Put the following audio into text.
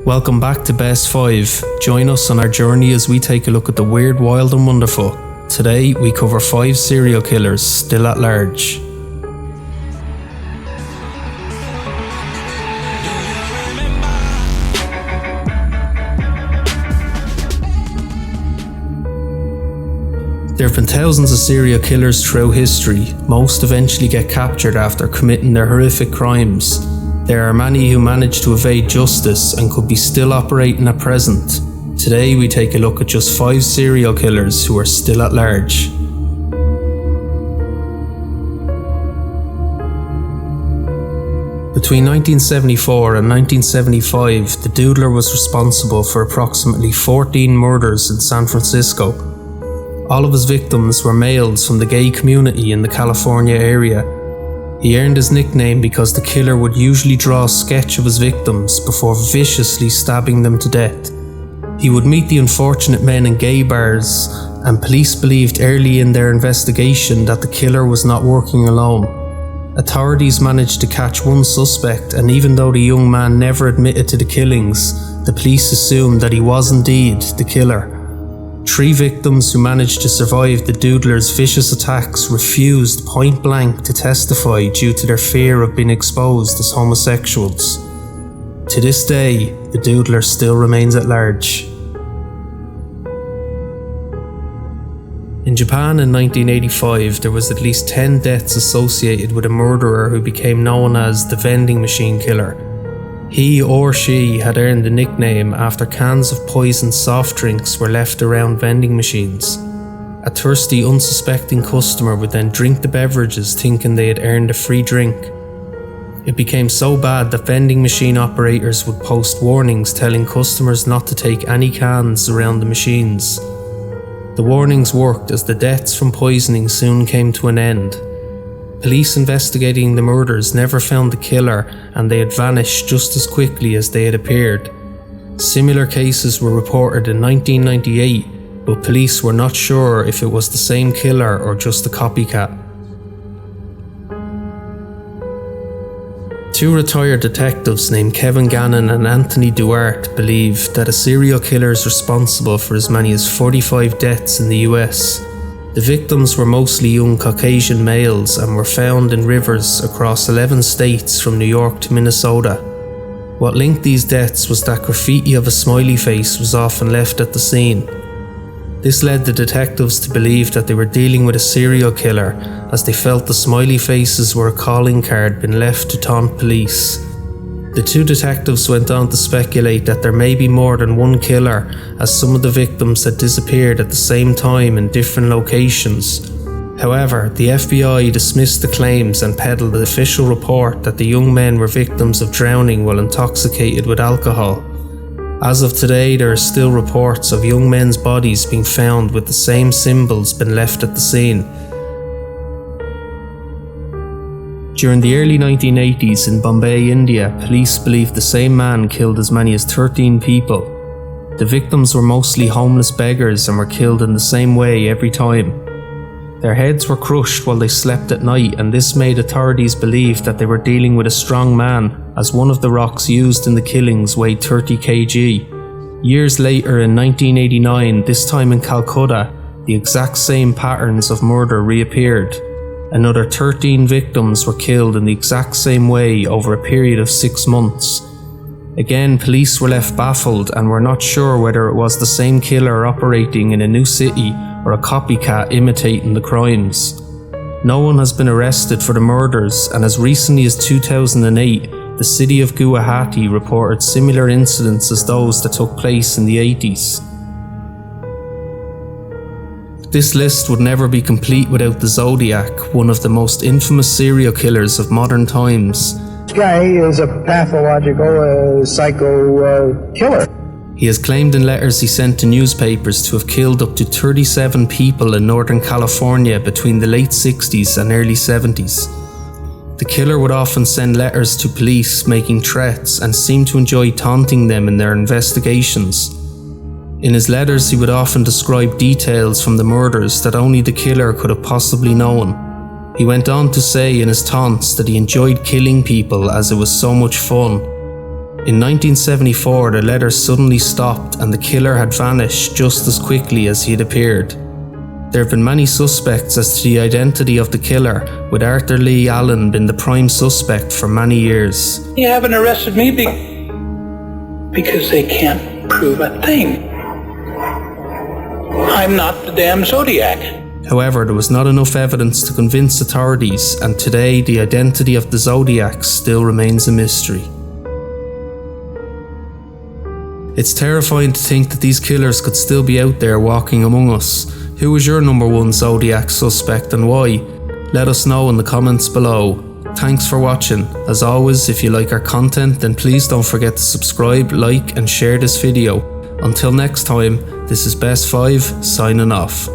Welcome back to Best 5. Join us on our journey as we take a look at the weird, wild and wonderful. Today we cover 5 serial killers still at large. There have been thousands of serial killers throughout history. Most eventually get captured after committing their horrific crimes. There are many who manage to evade justice and could be still operating at present. Today we take a look at just 5 serial killers who are still at large. Between 1974 and 1975, the Doodler was responsible for approximately 14 murders in San Francisco. All of his victims were males from the gay community in the California area. He earned his nickname because the killer would usually draw a sketch of his victims before viciously stabbing them to death. He would meet the unfortunate men in gay bars, and police believed early in their investigation that the killer was not working alone. Authorities managed to catch one suspect, and even though the young man never admitted to the killings, the police assumed that he was indeed the killer. 3 victims who managed to survive the Doodler's vicious attacks refused point blank to testify due to their fear of being exposed as homosexuals. To this day, the Doodler still remains at large. In Japan in 1985, there was at least 10 deaths associated with a murderer who became known as the Vending Machine Killer. He or she had earned the nickname after cans of poisoned soft drinks were left around vending machines. A thirsty, unsuspecting customer would then drink the beverages thinking they had earned a free drink. It became so bad that vending machine operators would post warnings telling customers not to take any cans around the machines. The warnings worked as the deaths from poisoning soon came to an end. Police investigating the murders never found the killer, and they had vanished just as quickly as they had appeared. Similar cases were reported in 1998, but police were not sure if it was the same killer or just a copycat. 2 retired detectives named Kevin Gannon and Anthony Duarte believe that a serial killer is responsible for as many as 45 deaths in the US. The victims were mostly young Caucasian males and were found in rivers across 11 states from New York to Minnesota. What linked these deaths was that graffiti of a smiley face was often left at the scene. This led the detectives to believe that they were dealing with a serial killer, as they felt the smiley faces were a calling card been left to taunt police. The 2 detectives went on to speculate that there may be more than one killer, as some of the victims had disappeared at the same time in different locations. However, the FBI dismissed the claims and peddled the official report that the young men were victims of drowning while intoxicated with alcohol. As of today, there are still reports of young men's bodies being found with the same symbols been left at the scene. During the early 1980s in Bombay, India, police believed the same man killed as many as 13 people. The victims were mostly homeless beggars and were killed in the same way every time. Their heads were crushed while they slept at night, and this made authorities believe that they were dealing with a strong man, as one of the rocks used in the killings weighed 30 kg. Years later in 1989, this time in Calcutta, the exact same patterns of murder reappeared. Another 13 victims were killed in the exact same way over a period of 6 months. Again, police were left baffled and were not sure whether it was the same killer operating in a new city or a copycat imitating the crimes. No one has been arrested for the murders, and as recently as 2008, the city of Guwahati reported similar incidents as those that took place in the 80s. This list would never be complete without the Zodiac, one of the most infamous serial killers of modern times. This guy is a pathological psycho killer. He has claimed in letters he sent to newspapers to have killed up to 37 people in Northern California between the late 60s and early 70s. The killer would often send letters to police making threats and seemed to enjoy taunting them in their investigations. In his letters, he would often describe details from the murders that only the killer could have possibly known. He went on to say in his taunts that he enjoyed killing people as it was so much fun. In 1974, the letters suddenly stopped and the killer had vanished just as quickly as he had appeared. There have been many suspects as to the identity of the killer, with Arthur Lee Allen being the prime suspect for many years. You haven't arrested me because they can't prove a thing. I'm not the damn Zodiac. However, there was not enough evidence to convince authorities, and today the identity of the Zodiac still remains a mystery. It's terrifying to think that these killers could still be out there walking among us. Who is your number one Zodiac suspect and why? Let us know in the comments below. Thanks for watching. As always, if you like our content, then please don't forget to subscribe, like and share this video. Until next time, this is Best 5 signing off.